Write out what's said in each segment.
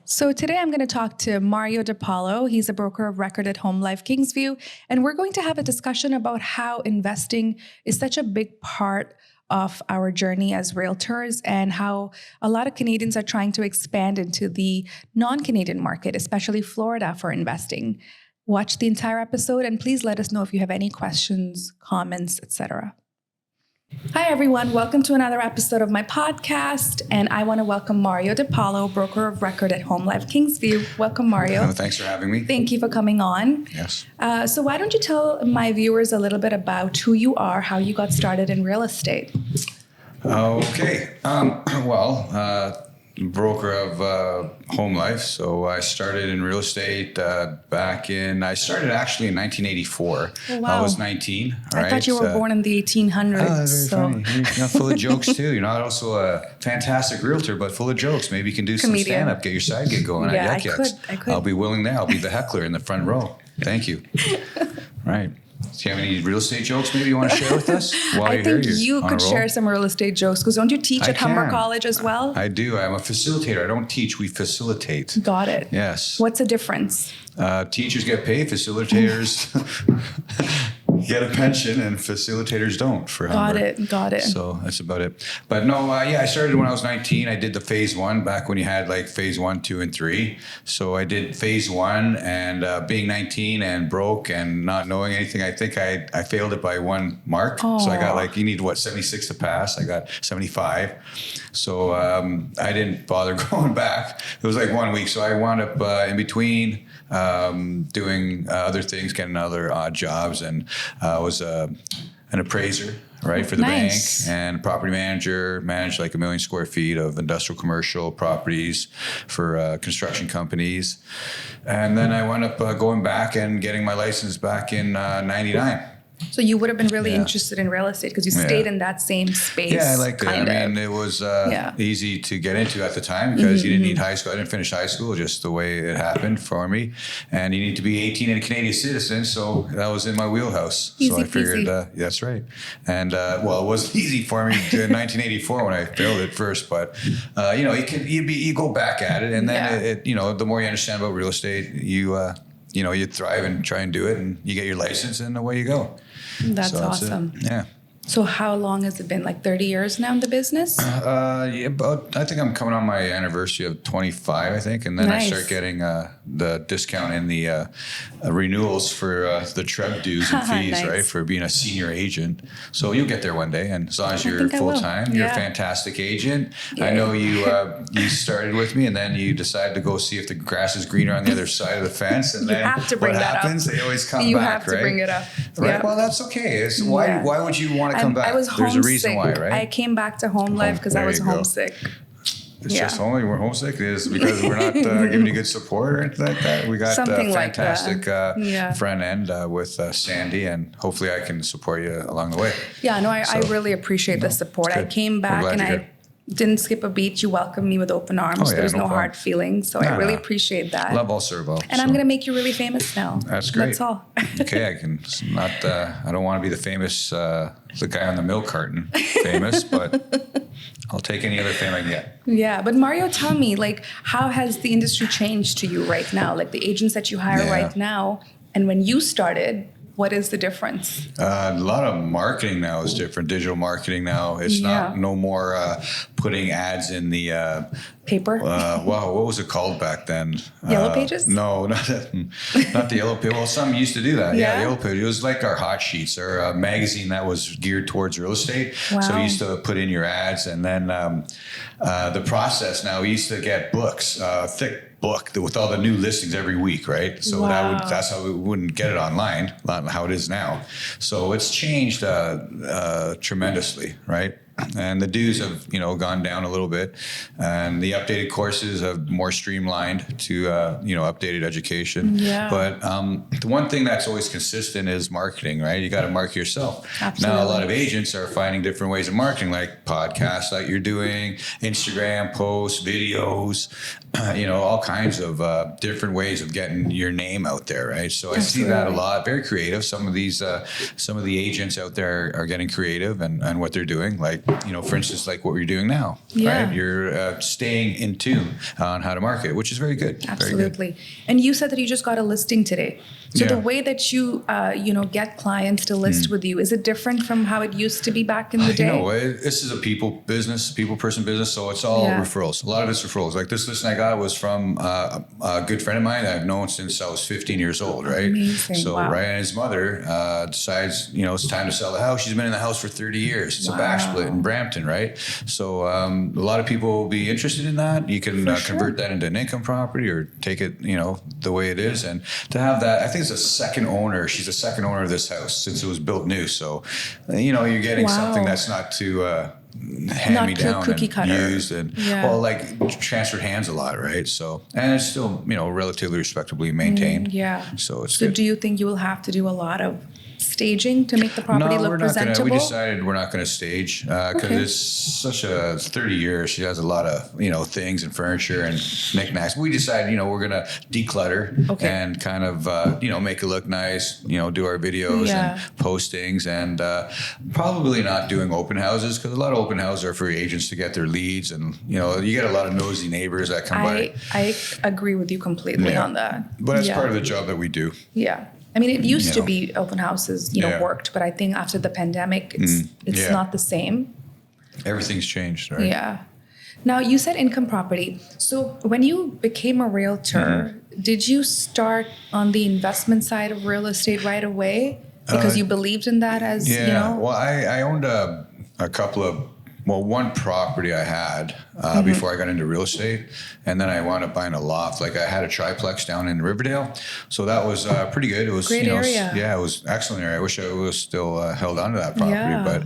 So today I'm going to talk to Mario Dipalo. He's a broker of record at Home Life Kingsview, and we're going to have a discussion about how investing is such a big part of our journey as realtors and how a lot of Canadians are trying to expand into the non-Canadian market, especially Florida, for investing. Watch the entire episode and please let us know if you have any questions, comments, etc. Hi, everyone. Welcome to another episode of my podcast. And I want to welcome Mario Dipalo, broker of record at Home Life Kingsview. Welcome, Mario. Thanks for having me. Thank you for coming on. Yes. So why don't you tell my viewers a little bit about who you are, how you got started in real estate? Okay. Broker of Home Life. So I started in real estate I started actually in 1984. Oh, wow. I was 19. I thought you were born in the 1800s. That's very funny. You're full of jokes too. You're not also a fantastic realtor, but full of jokes. Maybe you can do some stand-up, get your side gig going Yeah, at Yuck I could. I'll be willing there. I'll be the heckler in the front row. Thank you. Right. Do you have any real estate jokes maybe you want to share with us while you're here? I think you could share some real estate jokes because don't you teach at Humber College as well? I do. I'm a facilitator. I don't teach. We facilitate. Got it. Yes. What's the difference? Teachers get paid. Facilitators get a pension, and facilitators don't for Humber. Got it. So that's about it. But no, I started when I was 19. I did the phase one back when you had like phase 1, 2, and 3. So I did phase 1, and being 19 and broke and not knowing anything, I think I failed it by 1 mark. Aww. So I got you need 76 to pass. I got 75. So I didn't bother going back. It was like 1 week. So I wound up in between doing other things, getting other odd jobs, and was an appraiser, right, for the bank, and property manager, managed like 1 million square feet of industrial commercial properties for construction companies. And then I wound up going back and getting my license back in 99. So you would have been really interested in real estate because you stayed in that same space. Yeah, I liked it. I mean, it was easy to get into at the time because you didn't need high school. I didn't finish high school, just the way it happened for me. And you need to be 18 and a Canadian citizen, so that was in my wheelhouse. Easy so I figured, that's right. And it wasn't easy for me in 1984 when I failed it first, but you go back at it, and then the more you understand about real estate, you thrive and try and do it, and you get your license, and away you go. That's awesome. Yeah. So how long has it been? Like 30 years now in the business? I think I'm coming on my anniversary of 25, I think. And then I start getting the discount in the renewals for the TREB dues and fees, right, for being a senior agent. So you'll get there one day. And as long as you're full-time, you're a fantastic agent. Yeah. I know you started with me, and then you decided to go see if the grass is greener on the other side of the fence. And then have to bring what that happens? up. They always come you back, have to bring it up. Right? Yeah. Well, that's okay. Why would you want to come back? I was homesick. There's a reason why, right? I came back to Home Life because I was homesick. It's just only we're homesick is because we're not giving you good support or anything like that. We got a fantastic front end with Sandy, and hopefully I can support you along the way. Yeah, no, I really appreciate the support. I came back and I didn't skip a beat. You welcomed me with open arms. There's no hard feelings. So I really appreciate that. Love all serve all. And I'm going to make you really famous now. That's great. That's all. Okay, I don't want to be the famous, the guy on the milk carton famous, but I'll take any other fame I can get. Yeah, but Mario, tell me, how has the industry changed to you right now? Like the agents that you hire right now, and when you started, what is the difference? A lot of marketing now is different. Digital marketing now. It's no more putting ads in the paper. What was it called back then? Yellow Pages? No, not the Yellow Pages. Well, some used to do that. Yeah, the Yellow Pages. It was like our hot sheets or a magazine that was geared towards real estate. Wow. So you used to put in your ads, and then the process now, we used to get books, thick book with all the new listings every week, right? So that's how we wouldn't get it online, not how it is now. So it's changed tremendously, right? And the dues have, gone down a little bit, and the updated courses have more streamlined to, updated education. Yeah. But the one thing that's always consistent is marketing, right? You got to market yourself. Absolutely. Now, a lot of agents are finding different ways of marketing, like podcasts like you're doing, Instagram posts, videos, all kinds of different ways of getting your name out there, right? So I see that a lot. Very creative. Some of the agents out there are getting creative and what they're doing, like for instance, like what you're doing now, Yeah. right? You're staying in tune on how to market, which is very good. Absolutely. Very good. And you said that you just got a listing today. So the Yeah. way that you, get clients to list with you, is it different from how it used to be back in the day? This is a people person business. So it's all referrals. A lot of it's referrals. Like this listing I got was from a good friend of mine that I've known since I was 15 years old, right? Amazing. So, wow. right, and his mother decides, it's time to sell the house. She's been in the house for 30 years. It's a back split in Brampton, right? So a lot of people will be interested in that. You can convert that into an income property or take it, the way it is. And to have that, I think it's a second owner. She's a second owner of this house since it was built new. So, you're getting something that's not too hand me down cookie and cutter. used and transferred hands a lot, right? So, and it's still, relatively respectably maintained. So it's good. Do you think you will have to do a lot of staging to make the property look presentable? We decided we're not going to stage because it's such a 30 years. She has a lot of things and furniture and knickknacks. We decided we're going to declutter and kind of make it look nice. Do our videos and postings and probably not doing open houses because a lot of open houses are for agents to get their leads and you get a lot of nosy neighbors that come by. I agree with you completely on that. But that's part of the job that we do. Yeah. I mean, it used to be open houses, worked, but I think after the pandemic, it's not the same. Everything's changed, right? Yeah. Now, you said income property. So when you became a realtor, did you start on the investment side of real estate right away because you believed in that as, Well, I owned a couple of one property I had before I got into real estate, and then I wound up buying a loft. Like I had a triplex down in Riverdale, so that was pretty good. It was great area. Yeah, it was excellent area. I wish I was still held onto that property, but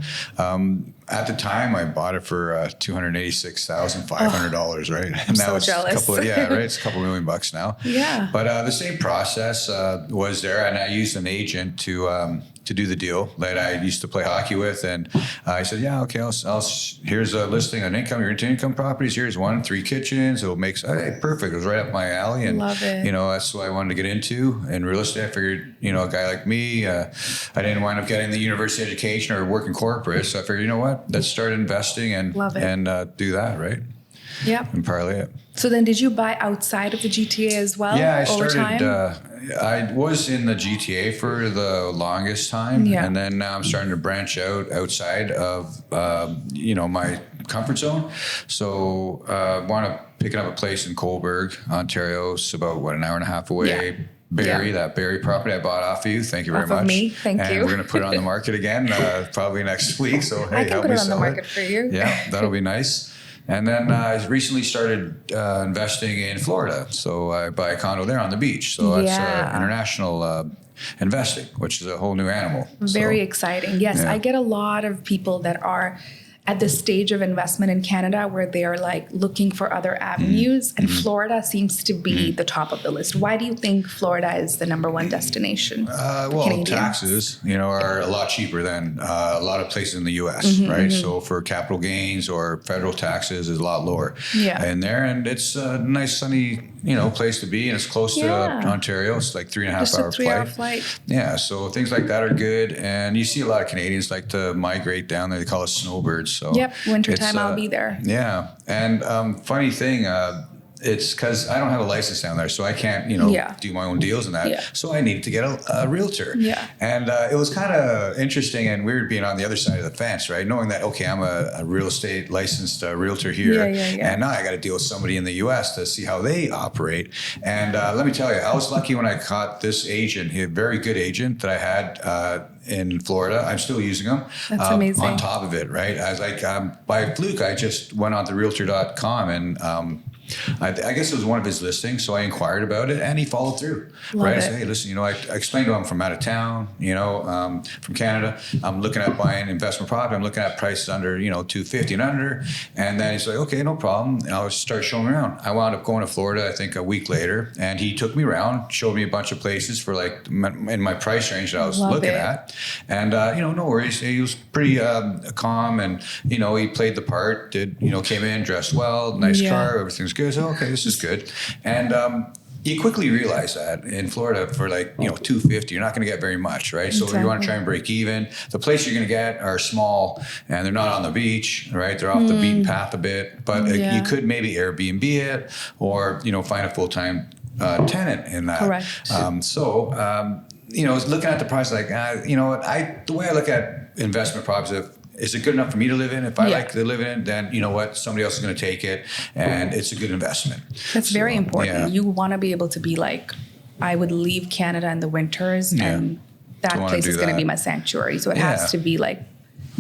at the time I bought it for $286,500, right? I'm so it's jealous. Right? It's a couple $1 million now. Yeah. But the same process was there, and I used an agent to do the deal that I used to play hockey with. And I said, okay, here's a listing on income, your income properties. Here's 3 kitchens. It'll make, perfect. It was right up my alley. And, love it. That's what I wanted to get into in real estate. I figured, a guy like me, I didn't wind up getting the university education or working corporate. So I figured, let's start investing and do that, right? Yeah. And parlay it. So then did you buy outside of the GTA as well? Yeah, I over started, time? I was in the GTA for the longest time. Yeah. And then now I'm starting to branch outside of, my comfort zone. So I want to pick up a place in Cobourg, Ontario. It's about, an hour and a half away. Yeah. That Barrie property I bought off of you. Thank you very much. Of me. Thank you. And we're going to put it on the market again probably next week. So, hey, I can put it on the market for you. Yeah, that'll be nice. And then I recently started investing in Florida. So I buy a condo there on the beach. So that's international investing, which is a whole new animal. Very exciting. Yes, I get a lot of people that are at the stage of investment in Canada where they are looking for other avenues, and Florida seems to be the top of the list. Why do you think Florida is the number one destination? Taxes, are a lot cheaper than a lot of places in the U.S., right? So for capital gains or federal taxes is a lot lower in there, and it's a nice sunny, place to be, and it's close to Ontario. It's like 3.5 hour flight. Yeah, so things like that are good, and you see a lot of Canadians like to migrate down there. They call it snowbirds. So wintertime I'll be there. Yeah, and funny thing, it's because I don't have a license down there, so I can't, do my own deals and that. Yeah. So I needed to get a realtor. Yeah. And it was kind of interesting and weird being on the other side of the fence, right? Knowing that, okay, I'm a real estate licensed realtor here. And now I got to deal with somebody in the U.S. to see how they operate. And let me tell you, I was lucky when I caught this agent, a very good agent that I had in Florida. I'm still using them. That's amazing. On top of it, right? I was like, by fluke, I just went on to realtor.com and I guess it was one of his listings, so I inquired about it, and he followed through. I said, hey, listen, I explained to him from out of town, from Canada. I'm looking at buying investment property. I'm looking at prices under, $250 and under. And then he's like, okay, no problem. And I'll start showing me around. I wound up going to Florida, I think a week later, and he took me around, showed me a bunch of places for in my price range that I was looking at. And, no worries. He was pretty calm, and, he played the part, came in, dressed well, nice car, everything's good. So, okay, this is good. And you quickly realize that in Florida for like, 250, you're not going to get very much, right? So Exactly. you want to try and break even. The place you're going to get are small and they're not on the beach, right? They're off the beaten path a bit, but you could maybe Airbnb it or, find a full-time tenant in that. Correct. Looking at the price, like, the way I look at investment properties, is it good enough for me to live in? If I like to live in it, then you know what? Somebody else is going to take it, and it's a good investment. That's very important. Yeah. You want to be able to be like, I would leave Canada in the winters, and that place is going to be my sanctuary. So it has to be like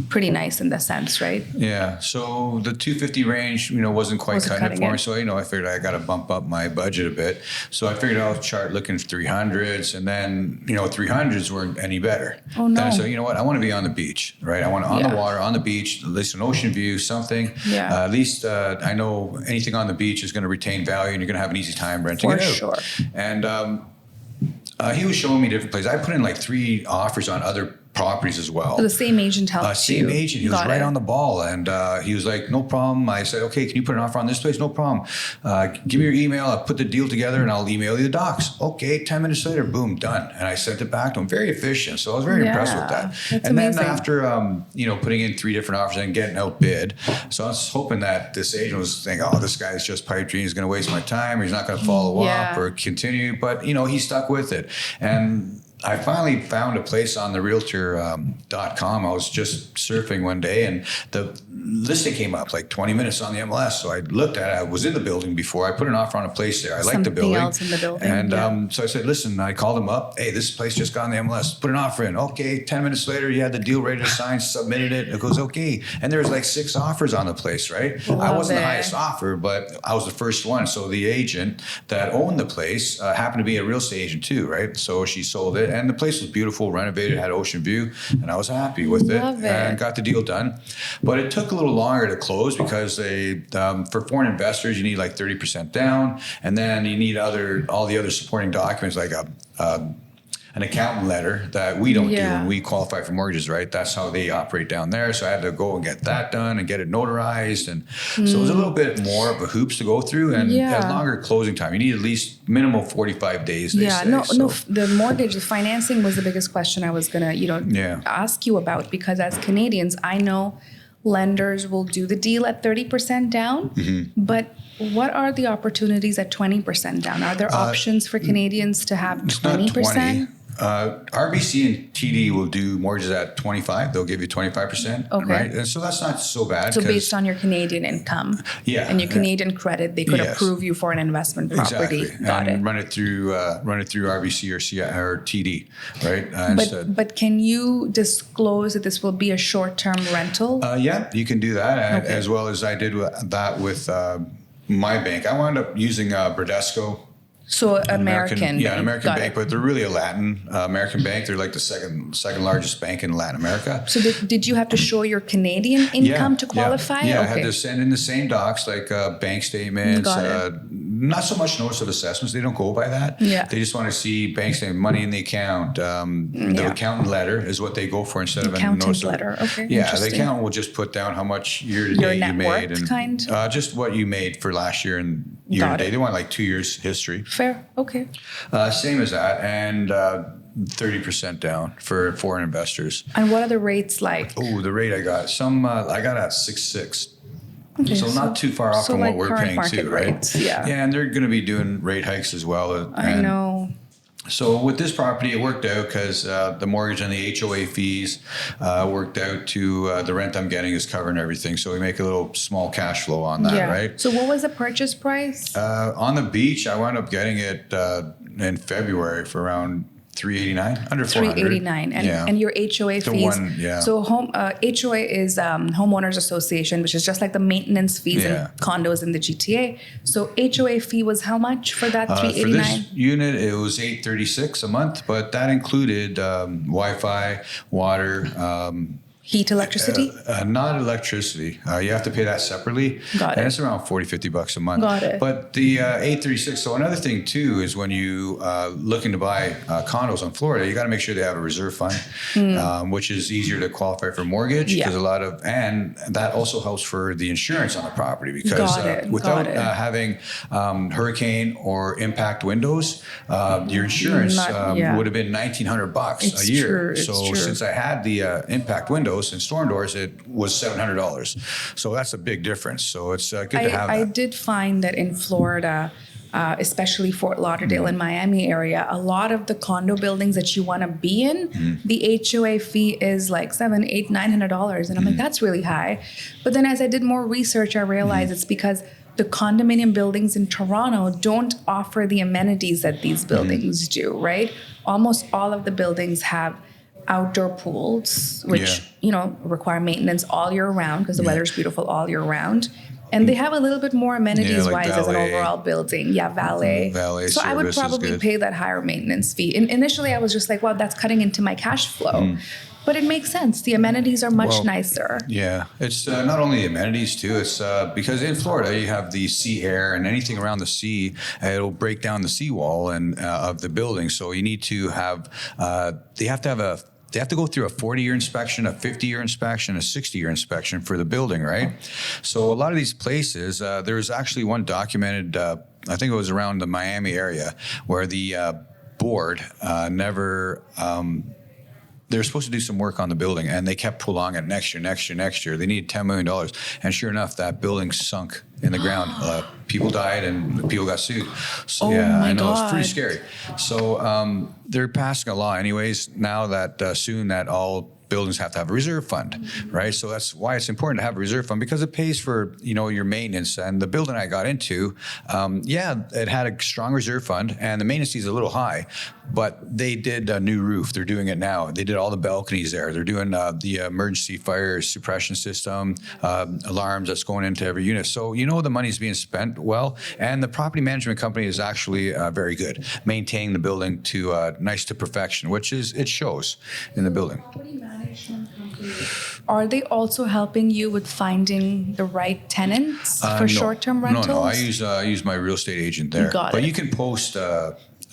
pretty nice in the sense, right? Yeah. So the 250 range, wasn't quite cutting it for me. So, I figured I got to bump up my budget a bit. So I figured I'll start looking for 300s, and then, 300s weren't any better. Oh, no. Then I said, you know what? I want to be on the beach, right? I want on the water, on the beach, at least an ocean view, something. Yeah. At least I know anything on the beach is going to retain value, and you're going to have an easy time renting it out. For sure. And he was showing me different places. I put in like 3 offers on other properties as well. So the same agent helped you. Same agent. He was right on the ball. And he was like, no problem. I said, okay, can you put an offer on this place? No problem. Give me your email. I'll put the deal together and I'll email you the docs. Okay, 10 minutes later, boom, done. And I sent it back to him. Very efficient. So I was very impressed with that. That's and amazing. then after, putting in 3 different offers and getting outbid, so I was hoping that this agent was thinking, oh, this guy's just pipe dream. He's going to waste my time or he's not going to follow up or continue. But, he stuck with it. And I finally found a place on the realtor.com. I was just surfing one day and the listing came up like 20 minutes on the MLS. So I looked at it. I was in the building before. I put an offer on a place there. I liked the building. Something else in the building. And so I said, listen, I called him up. Hey, this place just got on the MLS. Put an offer in. Okay, 10 minutes later, you had the deal ready to sign, submitted it. It goes, okay. And there was like 6 offers on the place, right? I wasn't the highest offer, but I was the first one. So the agent that owned the place happened to be a real estate agent too, right? So she sold it. And the place was beautiful, renovated, had ocean view, and I was happy with it and got the deal done. But it took a little longer to close because they, for foreign investors, you need like 30% down, and then you need all the other supporting documents like an accountant letter that we don't do when we qualify for mortgages, right? That's how they operate down there. So I had to go and get that done and get it notarized. And so it was a little bit more of a hoops to go through and a longer closing time. You need at least minimum 45 days, they say. No, the mortgage, the financing was the biggest question I was going to, ask you about, because as Canadians, I know lenders will do the deal at 30% down, but what are the opportunities at 20% down? Are there options for Canadians to have 20%? RBC and TD will do mortgages at 25. They'll give you 25%, right? And so that's not so bad. So based on your Canadian income and your Canadian credit, they could approve you for an investment property. Exactly. Got and it. run it through RBC or TD, right? But can you disclose that this will be a short-term rental? Yeah, you can do that, as well as I did that with my bank. I wound up using Bradesco. So American bank. Yeah, an American bank, but they're really a Latin American bank. They're like the second largest bank in Latin America. So did you have to show your Canadian income to qualify? Yeah, I had to send in the same docs like bank statements. Not so much notice of assessments. They don't go by that. Yeah. They just want to see bank statement, money in the account. The accountant letter is what they go for instead of a notice letter. Okay. Yeah, the accountant will just put down how much year to date you made and just what you made for last year and year to date. They want like 2 years history. Fair. Okay. Same as that, and 30% down for foreign investors. And what are the rates like? Oh, the rate I got. I got at 6.6. Okay, so not too far off from what we're paying too, right? Rates, yeah, and they're going to be doing rate hikes as well. I know. So with this property, it worked out because the mortgage and the HOA fees worked out to the rent I'm getting is covering everything. So we make a little small cash flow on that, right? So what was the purchase price? On the beach, I wound up getting it in February for around $389, under $400. $389, and your HOA fees. So HOA is homeowners association, which is just like the maintenance fees in condos in the GTA. So HOA fee was how much for that $389? For this unit, it was $836 a month, but that included Wi-Fi, water. Heat, electricity? Not electricity. You have to pay that separately. Got it. And it's around $40-$50 a month. Got it. But the 836, so another thing too is when you looking to buy condos in Florida, you got to make sure they have a reserve fund, which is easier to qualify for mortgage because and that also helps for the insurance on the property because without having hurricane or impact windows, your insurance would have been $1,900 a year. So since I had the impact windows and storm doors, it was $700. So that's a big difference. So it's good to have that. I did find that in Florida, especially Fort Lauderdale and Miami area, a lot of the condo buildings that you want to be in, the HOA fee is like $700, $800, $900. And I'm like, that's really high. But then as I did more research, I realized it's because the condominium buildings in Toronto don't offer the amenities that these buildings do, right? Almost all of the buildings have outdoor pools, which, require maintenance all year round because the weather's beautiful all year round. And they have a little bit more amenities-wise as an overall building. Yeah, valet. So I would probably pay that higher maintenance fee. And initially, I was just like, wow, that's cutting into my cash flow. But it makes sense. The amenities are much nicer. Yeah. It's not only amenities, too. It's because in Florida, you have the sea air and anything around the sea, it'll break down the seawall and of the building. So you need to have, they have to go through a 40-year inspection, a 50-year inspection, a 60-year inspection for the building, right? So a lot of these places, there's actually one documented, I think it was around the Miami area, where the board never... they were supposed to do some work on the building, and they kept prolonging it next year. They needed $10 million. And sure enough, that building sunk in the ground. People died and people got sued. So, I know. It's pretty scary. So they're passing a law anyways now that soon that all buildings have to have a reserve fund, right? So that's why it's important to have a reserve fund because it pays for, your maintenance. And the building I got into, it had a strong reserve fund and the maintenance fee is a little high, but they did a new roof. They're doing it now. They did all the balconies there. They're doing the emergency fire suppression system, alarms that's going into every unit. So, the money's being spent well. And the property management company is actually very good, maintaining the building to nice to perfection, which it shows in the building. Are they also helping you with finding the right tenants for short-term rentals? No. I use my real estate agent there. But you can post.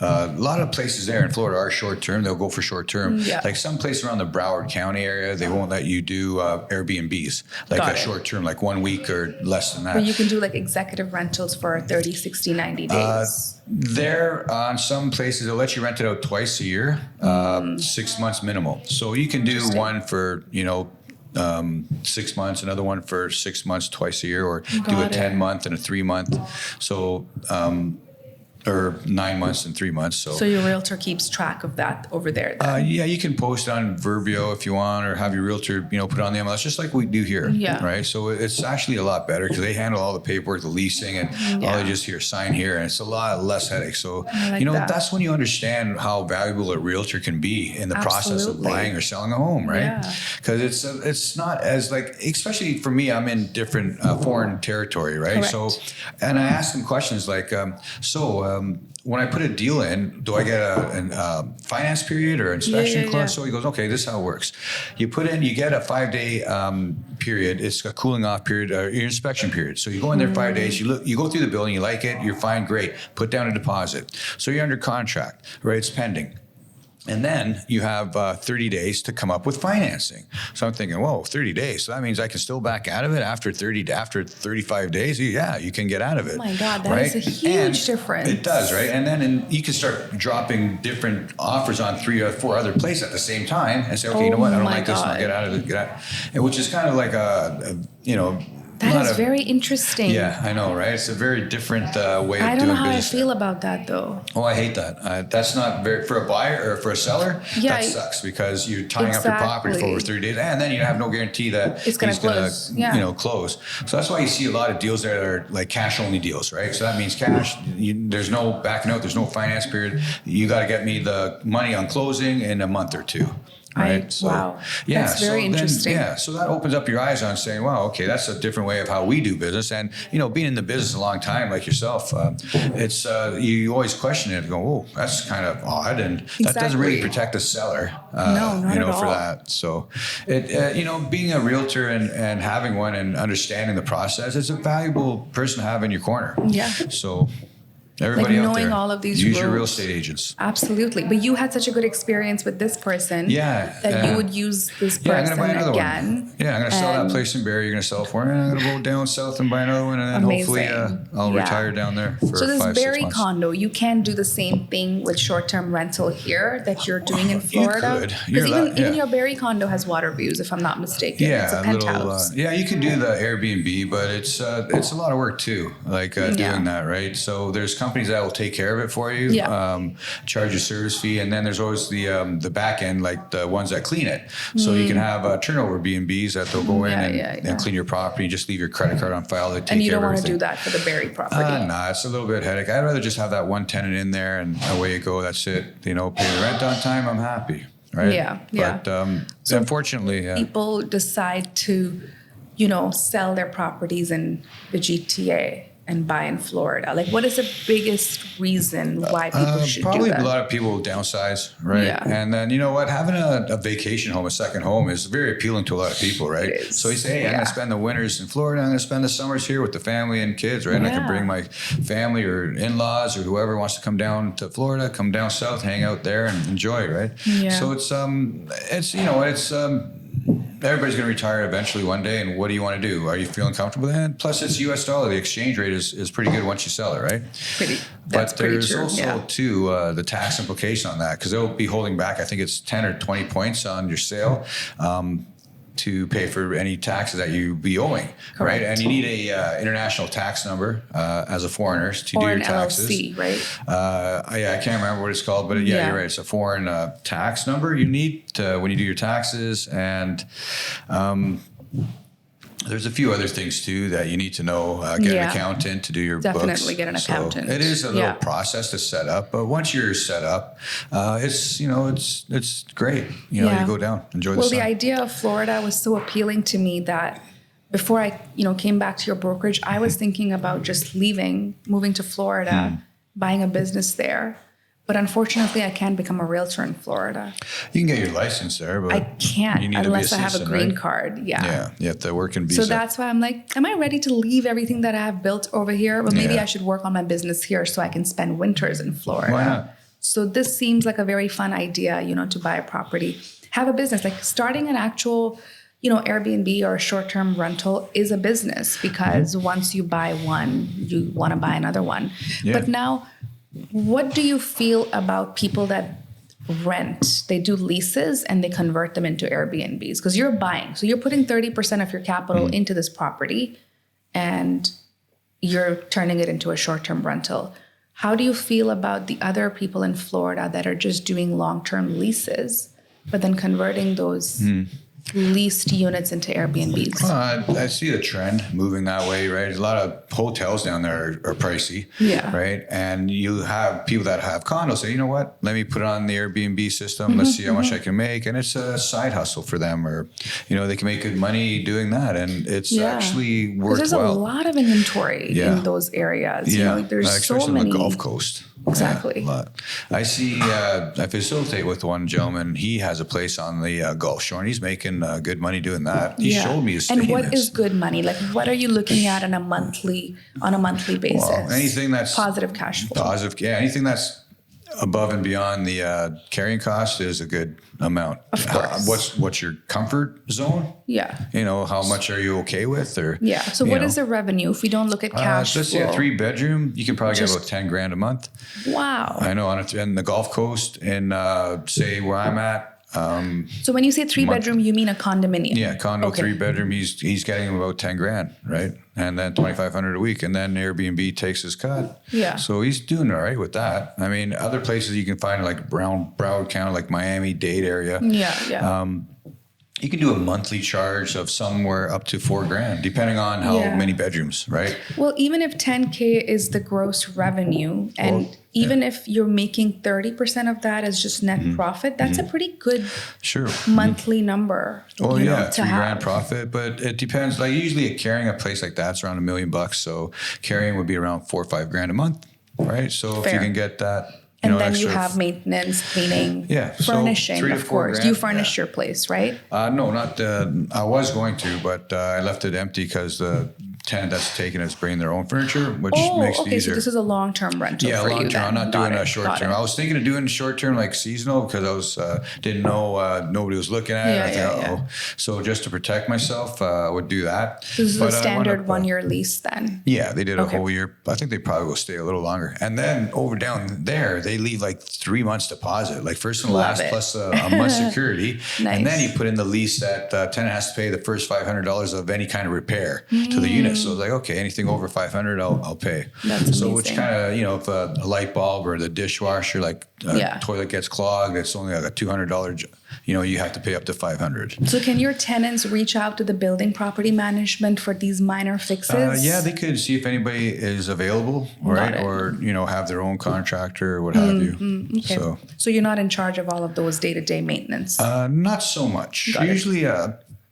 A lot of places there in Florida are short-term. They'll go for short-term. Like some place around the Broward County area, they won't let you do Airbnbs, like a short-term, like 1 week or less than that. But you can do like executive rentals for 30, 60, 90 days. There, on some places, they'll let you rent it out twice a year, 6 months minimal. So you can do one for, 6 months, another one for 6 months twice a year, or do a 10-month and a 3-month. So, or 9 months and 3 months. So your realtor keeps track of that over there then? You can post on Verbio if you want, or have your realtor, put it on the MLS, just like we do here, right? So it's actually a lot better because they handle all the paperwork, the leasing, and all they just sign here, and it's a lot less headache. So, that's when you understand how valuable a realtor can be in the process of buying or selling a home, right? Because it's not as especially for me, I'm in different foreign territory, right? Correct. So, and I ask them questions like, when I put a deal in, do I get a finance period or inspection clause? So he goes, okay, this is how it works. You get a 5-day period. It's a cooling off period, your inspection period. So you go in there 5 days, you go through the building, you like it, you're fine, great. Put down a deposit. So you're under contract, right? It's pending. And then you have 30 days to come up with financing. So I'm thinking, whoa, 30 days. So that means I can still back out of it after 35 days. Yeah, you can get out of it. Oh my God, that is a huge difference. It does, right? And then you can start dropping different offers on 3 or 4 other places at the same time and say, okay, you know what? I don't like this one. Get out of it. And which is kind of like that is very interesting. Yeah, I know, right? It's a very different way of doing business. I don't know how I feel about that, though. Oh, I hate that. That's not very, for a buyer or for a seller, that sucks because you're tying up your property for over 30 days and then you have no guarantee that it's going to close. Close. So that's why you see a lot of deals that are like cash-only deals, right? So that means cash. There's no backing out. There's no finance period. You got to get me the money on closing in a month or two. right? Wow. That's very interesting. So that opens up your eyes on saying, wow, okay, that's a different way of how we do business. And, being in the business a long time like yourself, it's you always question it and go, oh, that's kind of odd. And that doesn't really protect the seller, no, not at all. for that. So, being a realtor and having one and understanding the process, it's a valuable person to have in your corner. Yeah. So everybody out knowing there, all of these use rules. your real estate agents. Absolutely. But you had such a good experience with this person that you would use this person I'm gonna buy another again. One. Yeah, I'm going to sell that place in Barrie. You're going to sell it for me. And I'm going to go down south and buy another one. And then hopefully I'll retire down there for 5-6 months. So this Barrie condo, you can do the same thing with short-term rental here that you're doing in Florida? You could. Because even your Barrie condo has water views, if I'm not mistaken. Yeah, it's a penthouse. you can do the Airbnb, but it's a lot of work too, doing that, right? So there's companies that will take care of it for you, charge a service fee, and then there's always the back end, like the ones that clean it. So you can have turnover B&Bs that they'll go in and clean your property, just leave your credit card on file. They take and you care don't of want to do that for the Barrie property. Nah, it's a little bit headache. I'd rather just have that one tenant in there and away you go. That's it. Pay the rent on time. I'm happy. Right. Yeah. But so unfortunately, people decide to, sell their properties in the GTA and buy in Florida. Like, what is the biggest reason why people should do that? Probably a lot of people downsize, right? Yeah. And then, having a vacation home, a second home is very appealing to a lot of people, right? It is. So you say, hey, I'm going to spend the winters in Florida. I'm going to spend the summers here with the family and kids, right? And I can bring my family or in-laws or whoever wants to come down to Florida, come down south, hang out there and enjoy, right? Yeah. So everybody's going to retire eventually one day, and what do you want to do? Are you feeling comfortable with that? Plus, it's U.S. dollar. The exchange rate is pretty good once you sell it, right? That's pretty there's true. Also, too, the tax implication on that, because they'll be holding back, I think it's 10 or 20 points on your sale to pay for any taxes that you be owing, right? And you need a international tax number as a foreigner to do your taxes. LLC, right? I can't remember what it's called, but you're right. It's a foreign tax number you need to, when you do your taxes, and there's a few other things too that you need to know. Get an accountant to do your books. Definitely get an accountant. So it is a little process to set up, but once you're set up, it's great. You go down, enjoy the sun. Well, the idea of Florida was so appealing to me that before I came back to your brokerage, I was thinking about just moving to Florida, buying a business there. But unfortunately, I can't become a realtor in Florida. You can get your license there, but I can't unless I have a green card. Yeah, you have to work in visa. So that's why I'm like, am I ready to leave everything that I have built over here? Well, maybe I should work on my business here so I can spend winters in Florida. Why not? So this seems like a very fun idea, to buy a property, have a business, like starting an actual, Airbnb or a short-term rental is a business, because once you buy one, you want to buy another one. Yeah. But now, what do you feel about people that rent? They do leases and they convert them into Airbnbs, because you're buying. So you're putting 30% of your capital into this property and you're turning it into a short-term rental. How do you feel about the other people in Florida that are just doing long-term leases, but then converting those leased units into Airbnbs? I see a trend moving that way, right? A lot of hotels down there are pricey, right? And you have people that have condos say, you know what, let me put it on the Airbnb system. Let's see how much I can make. And it's a side hustle for them, or, they can make good money doing that. And it's actually worthwhile. There's a lot of inventory in those areas. There's especially so many. on the Gulf Coast. Exactly. Yeah, a lot. I see, I facilitate with one gentleman. He has a place on the Gulf Shore, and he's making good money doing that. He showed me his statements. And what is good money? Like, what are you looking at on a monthly basis? Well, anything that's positive cash flow. Anything that's above and beyond the carrying cost is a good amount. Of course. What's your comfort zone? Yeah. How much are you okay with? Or So what is the revenue if we don't look at cash let's flow? say a 3-bedroom, you can probably get about $10,000 a month. Wow. I know on the Gulf Coast, in say where I'm at. So when you say 3-bedroom, you mean a condominium? Yeah, condo, 3-bedroom. He's getting about $10,000, right? And then $2,500 a week, and then Airbnb takes his cut. Yeah. So he's doing all right with that. I mean, other places you can find like Broward County, like Miami-Dade area. Yeah. You can do a monthly charge of somewhere up to $4,000, depending on how many bedrooms, right? Well, even if $10K is the gross revenue, and even if you're making 30% of that as just net profit, that's a pretty good monthly number. Well, yeah, $3,000 profit, but it depends. Like usually carrying a place like that's around $1 million. So carrying would be around $4 or $5,000 a month, right? So if you can get that, and then you have maintenance, cleaning, furnishing, so of course. Do you furnish your place, right? No, not. I was going to, but I left it empty because the tenant that's taken is bringing their own furniture, which makes it easier. So this is a long-term rental for you. Long-term. I'm not doing a short-term. I was thinking of doing short-term, like seasonal, because I was didn't know nobody was looking at it. I thought, so just to protect myself, I would do that. This is a standard 1-year lease then? Yeah, they did a whole year. I think they probably will stay a little longer. And then over down there, they leave like 3 months deposit, like first and last plus a month security. Nice. And then you put in the lease that tenant has to pay the first $500 of any kind of repair to the unit. So it's like, okay, anything over $500, I'll pay. That's amazing. So which kind of, if a light bulb or the dishwasher, like toilet gets clogged, it's only like a $200, you have to pay up to $500. So can your tenants reach out to the building property management for these minor fixes? Yeah, they could see if anybody is available, right? Or, have their own contractor or what have you. Okay. So you're not in charge of all of those day-to-day maintenance? Not so much.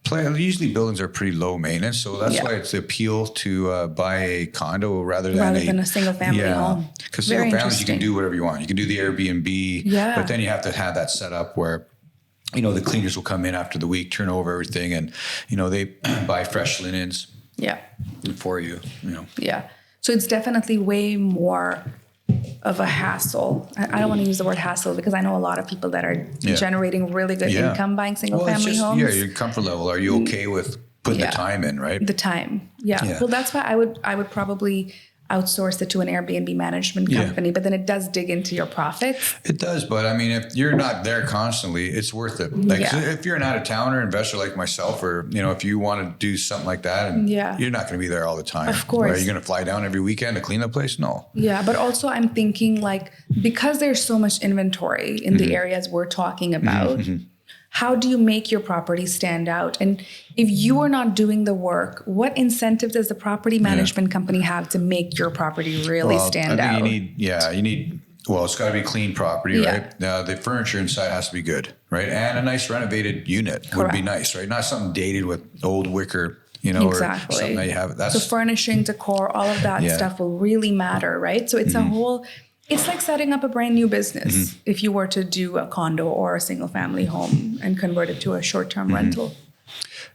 Usually buildings are pretty low maintenance, so that's why it's the appeal to buy a condo rather than a single family home. Because single families, you can do whatever you want. You can do the Airbnb, but then you have to have that set up where the cleaners will come in after the week, turn over everything, and they buy fresh linens for you. Yeah, so it's definitely way more of a hassle. I don't want to use the word hassle because I know a lot of people that are generating really good income buying single family homes. Yeah, your comfort level. Are you okay with putting the time in, right? The time. Yeah. Well, that's why I would probably outsource it to an Airbnb management company, but then it does dig into your profits. It does, but I mean, if you're not there constantly, it's worth it. Like if you're an out-of-towner investor like myself, or if you want to do something like that, and you're not going to be there all the time. Of course, are you going to fly down every weekend to clean the place? No. Yeah, but also I'm thinking because there's so much inventory in the areas we're talking about. How do you make your property stand out? And if you are not doing the work, what incentive does the property management company have to make your property really stand out? You need, it's got to be clean property, right? The furniture inside has to be good, right? And a nice renovated unit would be nice, right? Not something dated with old wicker, or something that you have. So furnishing, decor, all of that stuff will really matter, right? So it's a whole... It's like setting up a brand new business if you were to do a condo or a single family home and convert it to a short-term rental.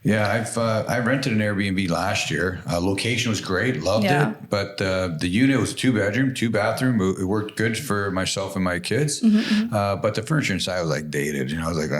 Yeah, I rented an Airbnb last year. Location was great, loved it, but the unit was 2-bedroom, 2-bathroom. It worked good for myself and my kids, but the furniture inside was like dated. I was like,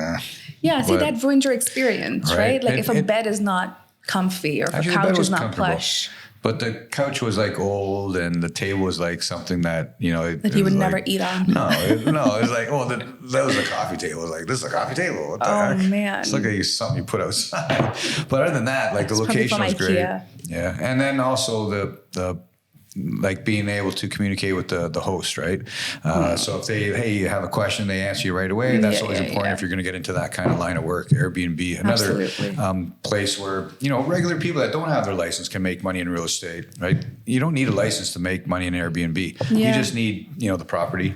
Yeah, see, that ruins your experience, right? Like if a bed is not comfy or if a couch is not plush. But the couch was like old, and the table was like something that that you would never eat on. No, it was like, that was a coffee table. It was like, this is a coffee table. What the heck? Man, it's like something you put outside. But other than that, the location was great. Yeah, and then also the being able to communicate with the host, right? So if you have a question, they answer you right away. That's always important if you're going to get into that kind of line of work. Airbnb, another place where, regular people that don't have their license can make money in real estate, right? You don't need a license to make money in Airbnb. You just need, the property.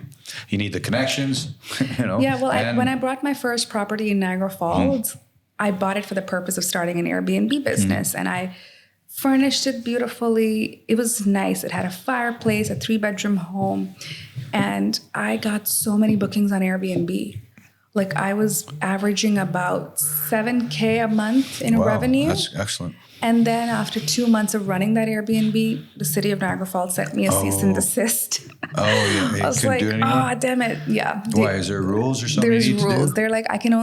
You need the connections, Yeah, well, when I bought my first property in Niagara Falls, I bought it for the purpose of starting an Airbnb business. And I furnished it beautifully. It was nice. It had a fireplace, a 3-bedroom home. And I got so many bookings on Airbnb. I was averaging about $7,000 a month in revenue. That's excellent. And then after 2 months of running that Airbnb, the city of Niagara Falls sent me a cease and desist. I was like, damn it. Yeah. Why? Is there rules or something? There's rules. They're like, I can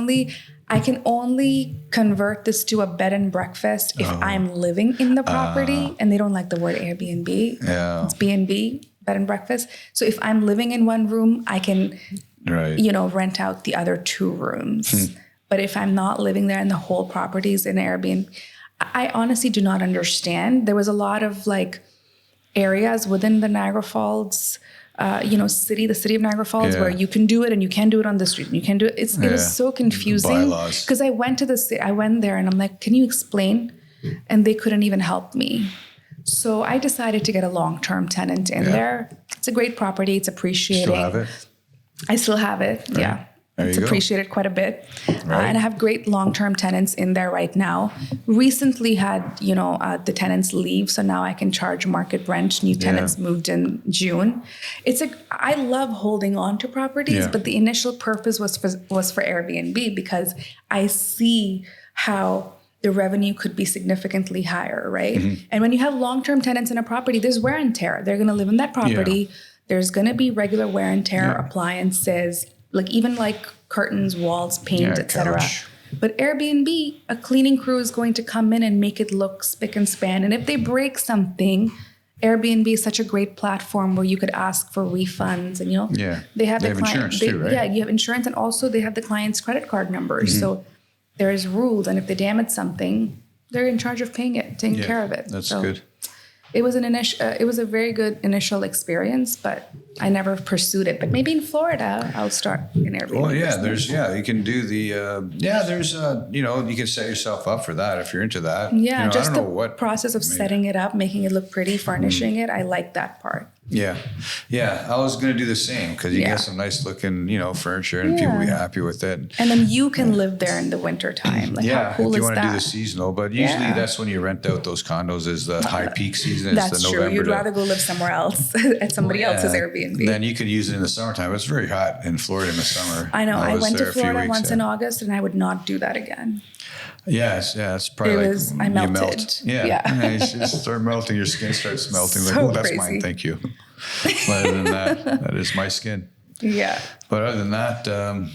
only convert this to a bed and breakfast if I'm living in the property, and they don't like the word Airbnb. Yeah. It's B&B, bed and breakfast. So if I'm living in one room, I can, rent out the other 2 rooms. But if I'm not living there and the whole property is in Airbnb, I honestly do not understand. There was a lot of areas within the Niagara Falls the city of Niagara Falls, where you can do it and you can't do it on the street. And you can't do it. It was so confusing because I went there and I'm like, can you explain? And they couldn't even help me. So I decided to get a long-term tenant in there. It's a great property. It's appreciating. Still have it? I still have it. Right. Yeah. There It's you go. appreciated quite a bit. Right. And I have great long-term tenants in there right now. Recently had, the tenants leave. So now I can charge market rent. New tenants moved in June. I love holding on to properties, but the initial purpose was for Airbnb because I see how the revenue could be significantly higher, right? Mm-hmm. And when you have long-term tenants in a property, there's wear and tear. They're going to live in that property. Yeah. There's going to be regular wear and tear, appliances, even curtains, walls, paint, etc. But Airbnb, a cleaning crew is going to come in and make it look spick and span. And if they break something, Airbnb is such a great platform where you could ask for refunds, and they have insurance too, right? Yeah, you have insurance, and also they have the client's credit card numbers. So there's rules, and if they damage something, they're in charge of taking care of it. That's good. It was it was a very good initial experience, but I never pursued it. But maybe in Florida, I'll start an Airbnb. Well, yeah, business. you can do the, you can set yourself up for that if you're into that. Yeah, just the process of setting it up, making it look pretty, furnishing it. I like that part. Yeah. I was going to do the same because you get some nice looking, furniture and people be happy with it. And then you can live there in the winter time. How cool if you is want to that? do the seasonal, but usually that's when you rent out those condos is the high peak season. That's it's the true. November You'd rather go live somewhere else at somebody else's Airbnb. Then you could use it in the summertime. It's very hot in Florida in the summer. I know. I went to there a few Florida weeks, once in August, and I would not do that again. It's probably I melted. You melt. Yeah. You just start melting. Your skin starts melting. So That's crazy. mine. Thank you. But other than that is my skin. Yeah. But other than that,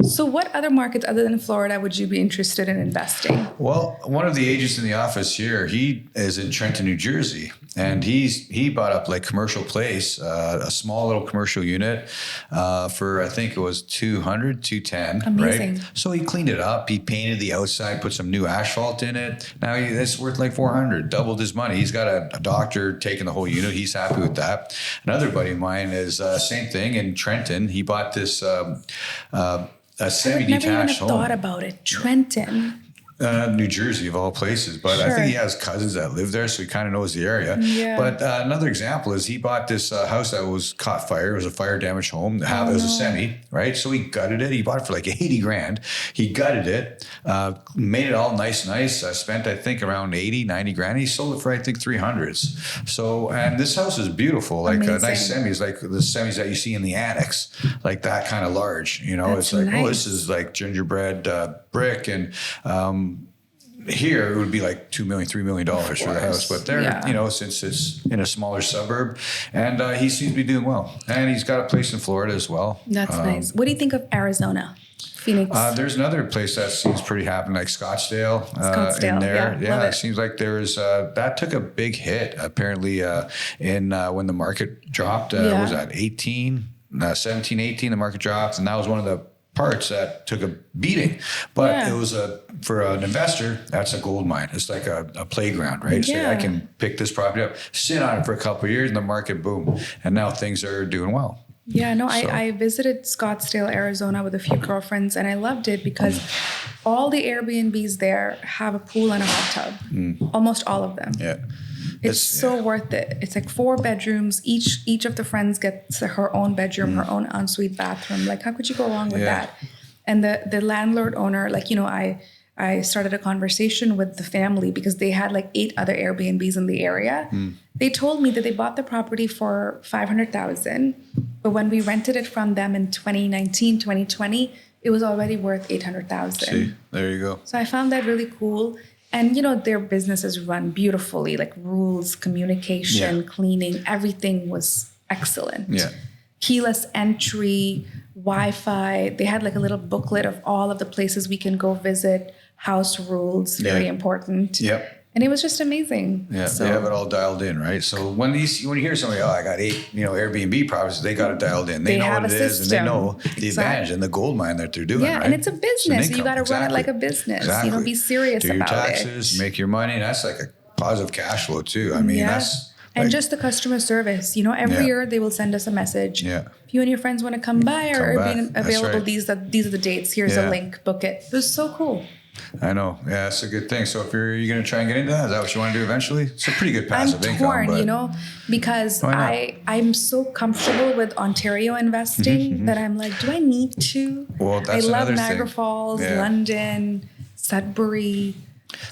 so what other markets other than Florida would you be interested in investing? well, one of the agents in the office here, he is in Trenton, New Jersey, and he bought up commercial place, a small little commercial unit for I think it was 210. Amazing. Right? So he cleaned it up, he painted the outside, put some new asphalt in it. Now it's worth 400, doubled his money. He's got a doctor taking the whole unit. He's happy with that. Another buddy of mine is same thing in Trenton. He bought this a semi-detached I've never even home. thought about it. Trenton. New Jersey of all places, but I think he has cousins that live there, so he kind of knows the area. Yeah. But another example is he bought this house that was caught fire. It was a fire damaged home. It was a semi, right? So he gutted it. He bought it for 80 grand. He gutted it, made it all nice. Spent I think around 80, 90 grand. He sold it for I think 300s. So, and this house is beautiful, nice semis, the semis that you see in the annex, that kind of large. That's it's nice. this is gingerbread brick, and here it would be $2 million, $3 million for the house. But there, since it's in a smaller suburb, and he seems to be doing well. And he's got a place in Florida as well. That's nice. What do you think of Arizona? Phoenix? There's another place that seems pretty happening, Scottsdale. Scottsdale, in there. love It it. seems like there's that took a big hit apparently in when the market dropped. What was that 17, 18? The market dropped, and that was one of the parts that took a beating, but it was for an investor, that's a gold mine. It's like a playground, right? Say I can pick this property up, sit on it for a couple of years, and the market boom, and now things are doing well. Yeah, no, I visited Scottsdale, Arizona with a few girlfriends, and I loved it because all the Airbnbs there have a pool and a hot tub. Almost all of them. Yeah. It's so worth it. It's 4 bedrooms. Each of the friends gets her own bedroom, her own ensuite bathroom. How could you go wrong with that? And the landlord owner, I started a conversation with the family because they had 8 other Airbnbs in the area. They told me that they bought the property for $500,000, but when we rented it from them in 2019, 2020, it was already worth $800,000. See, there you go. So I found that really cool. And, their business is run beautifully, rules, communication, cleaning, everything was excellent. Yeah. Keyless entry, Wi-Fi. They had a little booklet of all of the places we can go visit, house rules, very important. Yep. And it was just amazing. Yeah, they have it all dialed in, right? So when you hear somebody, I got 8, Airbnb properties, they got it dialed in. They know have what it a is, and they system. know the advantage and the gold mine that they're doing, Yeah, right? and it's a business. It's You got to run it like a business. Exactly. Be serious Do your about taxes, make your money. That's a positive cash flow too. I mean, that's and just the customer service. Every year they will send us a message. Yeah. If you and your friends want to come by or Come are being back. That's available, right. these are the dates. Here's a link. Book it. It was so cool. I know. Yeah, that's a good thing. So if you're going to try and get into that, is that what you want to do eventually? It's a pretty good passive I'm income. torn, But you know, because I'm so comfortable with Ontario investing that I'm like, do I need to? Well, that's I love another Niagara thing. Falls, Yeah. London, Sudbury.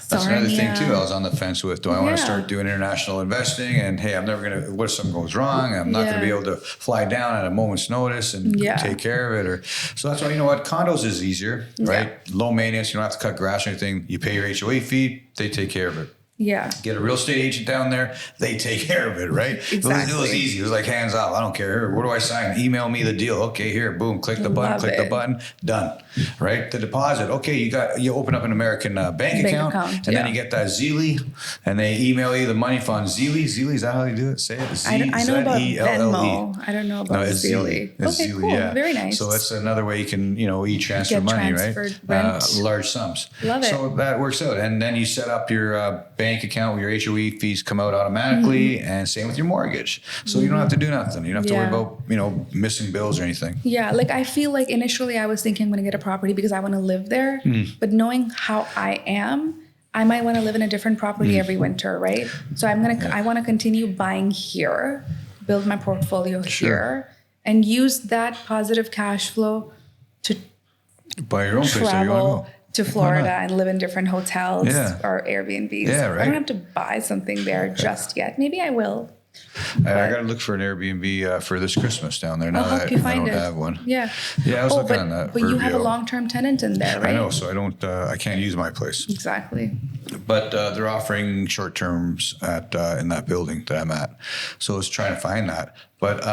That's another thing Sarnia. too. I was on the fence with, do I want to start doing international investing? And hey, I'm never going to, what if something goes wrong? I'm not going to be able to fly down at a moment's notice and take care of it. Or so that's why, you know what, condos is easier, right? Low maintenance. You don't have to cut grass or anything. You pay your HOA fee, they take care of it. Yeah. Get a real estate agent down there, they take care of it, right? Exactly. It was easy. It was like hands off. I don't care. Where do I sign? Email me the deal. Okay, here, boom, click the button, the button, done. Right? The deposit. Okay, you open up an American bank account and then you get that Zeely and they email you the money from Zeely. Zeely, is that how you do it? Say it. I know about Venmo. I don't know about Zeely. Okay, cool. Yeah. Very nice. So that's another way you can, e-transfer money, right? Large sums. Love it. So that works out. And then you set up your bank account where your HOE fees come out automatically, and same with your mortgage. So you don't have to do nothing. You don't have to worry about, missing bills or anything. Yeah, like I feel like initially I was thinking I'm going to get a property because I want to live there. But knowing how I am, I might want to live in a different property every winter, right? So I want to continue buying here, build my portfolio here, and use that positive cash flow to buy your own place travel you want to Florida and live in different hotels or Airbnbs. Yeah, right. I don't have to buy something there just yet. Maybe I will. I got to look for an Airbnb for this Christmas down there. Now I'll help that you I find don't it. have one. Yeah. Yeah, I was looking on that. But you have a long-term tenant in there, right? I know, so I can't use my place. Exactly. But they're offering short terms in that building that I'm at. So I was trying to find that. But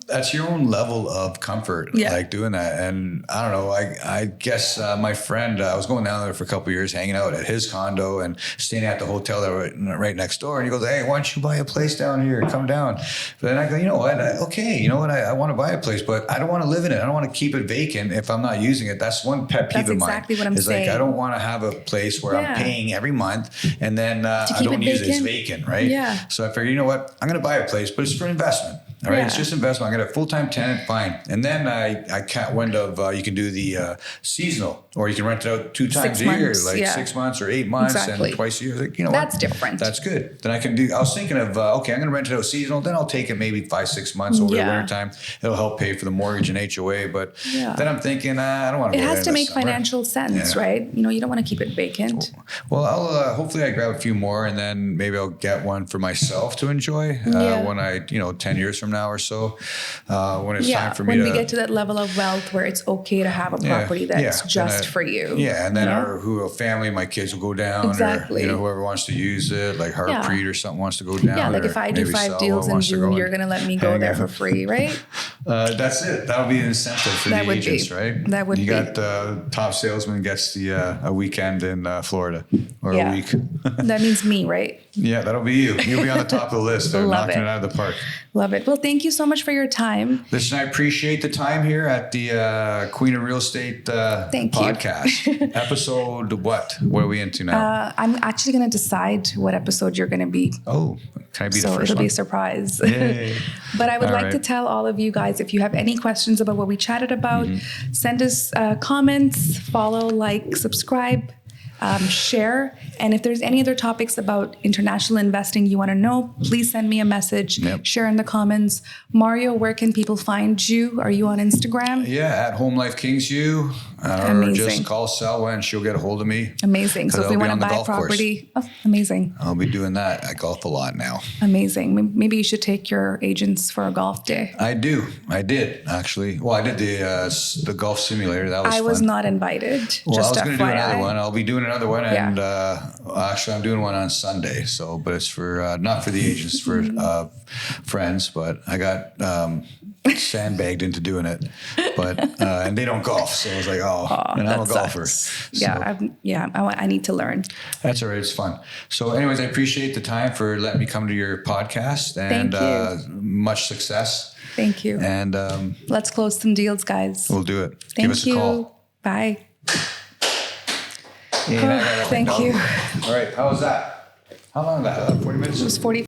that's your own level of comfort, like doing that. And I don't know, I guess my friend, I was going down there for a couple of years, hanging out at his condo and staying at the hotel that right next door. And he goes, hey, why don't you buy a place down here? Come down. But then I go, you know what? I want to buy a place, but I don't want to live in it. I don't want to keep it vacant if I'm not using it. That's one pet peeve of mine. That's exactly what I'm saying. Like, I don't want to have a place where I'm paying every month and then I don't use it. It's vacant, right? Yeah. So I figured, you know what? I'm going to buy a place, but it's for investment. All right, it's just investment. I got a full-time tenant, fine. And then I caught wind of you can do the seasonal, or you can rent it out 2 times a year, like 6 months or 8 months and twice a year. Like, that's different. That's good. Then I can do. I was thinking of okay, I'm going to rent it out seasonal. Then I'll take it maybe 5-6 months over the winter time. It'll help pay for the mortgage and HOA. But then I'm thinking I don't want to. It has to make financial sense, right? You don't want to keep it vacant. Well, I'll hopefully I grab a few more, and then maybe I'll get one for myself to enjoy when I 10 years from now or so, when it's time for me when we get to that level of wealth where it's okay to have a property that's just for you. Yeah, and then our family, my kids will go down, or whoever wants to use it, like Harpreet or something wants to go down. Yeah, like if I do 5 deals in June, you're going to let me go there for free, right? That's it. That'll be an incentive for the agents, right? That would be. You got the top salesman gets a weekend in Florida or a week. That means me, right? Yeah, that'll be you. You'll be on the top of the list. They're knocking it out of the park. Love it. Well, thank you so much for your time. Listen, I appreciate the time here at the Queen of Real Estate podcast. Episode what? What are we into now? I'm actually going to decide what episode you're going to be. Oh, can I be the first one? So it'll be a surprise. Yay. But I would like to tell all of you guys, if you have any questions about what we chatted about, send us comments, follow, like, subscribe. Share. And if there's any other topics about international investing you want to know, please send me a message. Share in the comments. Mario, where can people find you? Are you on Instagram? Yeah, at Home Life Kings U. Or just call Salwa and she'll get a hold of me. Amazing. So if we want to buy a property, amazing. I'll be doing that. I golf a lot now. Amazing. Maybe you should take your agents for a golf day. I did actually. Well, I did the golf simulator. That was fun. I was not invited. Well, just I was going to do another FYI. one. I'll be doing another one, and actually, I'm doing one on Sunday. So, but it's for not for the agents, for friends. But I got sandbagged into doing it, but and they don't golf, so I was like, and I'm a golfer. So, I need to learn. That's all right. It's fun. So, anyways, I appreciate the time for letting me come to your podcast, and much success. Thank you. And let's close some deals, guys. We'll do it. Give us a call. Bye. Yeah, thank you. All right. How was that? How long was that? 40 minutes? It was 40.